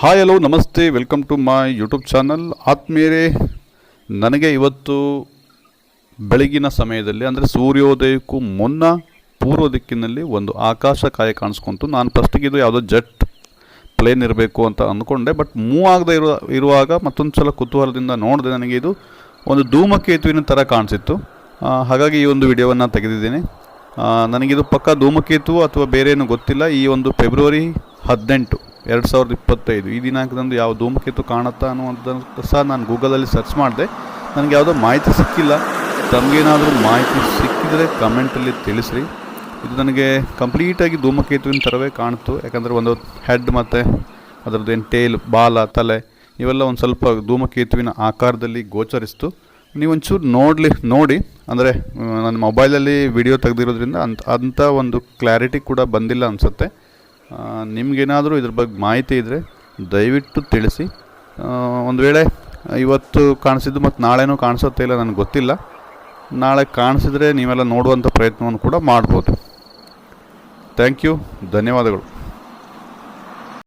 Hi hello ನಮಸ್ತೆ, welcome to my YouTube channel. ಆತ್ಮೀಯರೇ, ನನಗೆ ಇವತ್ತು ಬೆಳಗಿನ ಸಮಯದಲ್ಲಿ ಅಂದರೆ ಸೂರ್ಯೋದಯಕ್ಕೂ ಮುನ್ನ ಪೂರ್ವ ದಿಕ್ಕಿನಲ್ಲಿ ಒಂದು ಆಕಾಶ ಕಾಯ ಕಾಣಿಸ್ಕೊಂತು. ನಾನು ಫಸ್ಟಿಗೆ ಇದು ಯಾವುದೋ ಜೆಟ್ ಪ್ಲೇನ್ ಇರಬೇಕು ಅಂತ ಅಂದ್ಕೊಂಡೆ, ಬಟ್ ಮೂವ್ ಆಗದೆ ಇರುವಾಗ ಮತ್ತೊಂದು ಸಲ ಕುತೂಹಲದಿಂದ ನೋಡಿದೆ. ನನಗೆ ಇದು ಒಂದು ಧೂಮಕೇತುವಿನ ಥರ ಕಾಣಿಸಿತ್ತು. ಹಾಗಾಗಿ ಈ ಒಂದು ವಿಡಿಯೋವನ್ನು ತೆಗೆದಿದ್ದೀನಿ. ನನಗಿದು ಪಕ್ಕ ಧೂಮಕೇತು ಅಥವಾ ಬೇರೆ ಏನೂ ಗೊತ್ತಿಲ್ಲ. ಈ ಒಂದು ಫೆಬ್ರವರಿ 18, 2025 ಈ ದಿನಾಂಕದಂದು ಯಾವ ಧೂಮಕೇತು ಕಾಣುತ್ತಾ ಅನ್ನುವಂಥ ಸಹ ನಾನು ಗೂಗಲಲ್ಲಿ ಸರ್ಚ್ ಮಾಡಿದೆ. ನನಗೆ ಯಾವುದೋ ಮಾಹಿತಿ ಸಿಕ್ಕಿಲ್ಲ. ತಮಗೇನಾದರೂ ಮಾಹಿತಿ ಸಿಕ್ಕಿದರೆ ಕಮೆಂಟಲ್ಲಿ ತಿಳಿಸ್ರಿ. ಇದು ನನಗೆ ಕಂಪ್ಲೀಟಾಗಿ ಧೂಮಕೇತುವಿನ ಥರವೇ ಕಾಣಿತು. ಯಾಕಂದರೆ ಒಂದು ಹೆಡ್ ಮತ್ತು ಅದರದ್ದೇನು ಟೇಲ್, ಬಾಲ, ತಲೆ ಇವೆಲ್ಲ ಒಂದು ಸ್ವಲ್ಪ ಧೂಮಕೇತುವಿನ ಆಕಾರದಲ್ಲಿ ಗೋಚರಿಸ್ತು. ನೀವೊಂಚೂರು ನೋಡಿ ಅಂದರೆ ನನ್ನ ಮೊಬೈಲಲ್ಲಿ ವಿಡಿಯೋ ತೆಗೆದಿರೋದ್ರಿಂದ ಅಂಥ ಒಂದು ಕ್ಲಾರಿಟಿ ಕೂಡ ಬಂದಿಲ್ಲ ಅನಿಸುತ್ತೆ. ನಿಮಗೇನಾದರೂ ಇದ್ರ ಬಗ್ಗೆ ಮಾಹಿತಿ ಇದ್ದರೆ ದಯವಿಟ್ಟು ತಿಳಿಸಿ. ಒಂದು ವೇಳೆ ಇವತ್ತು ಕಾಣಿಸಿದ್ದು ಮತ್ತು ನಾಳೆನೂ ಕಾಣಿಸುತ್ತೆ ಇಲ್ಲ ನನಗೆ ಗೊತ್ತಿಲ್ಲ. ನಾಳೆ ಕಾಣಿಸಿದರೆ ನೀವೆಲ್ಲ ನೋಡುವಂಥ ಪ್ರಯತ್ನವನ್ನು ಕೂಡ ಮಾಡ್ಬೋದು. ಥ್ಯಾಂಕ್ ಯು, ಧನ್ಯವಾದಗಳು.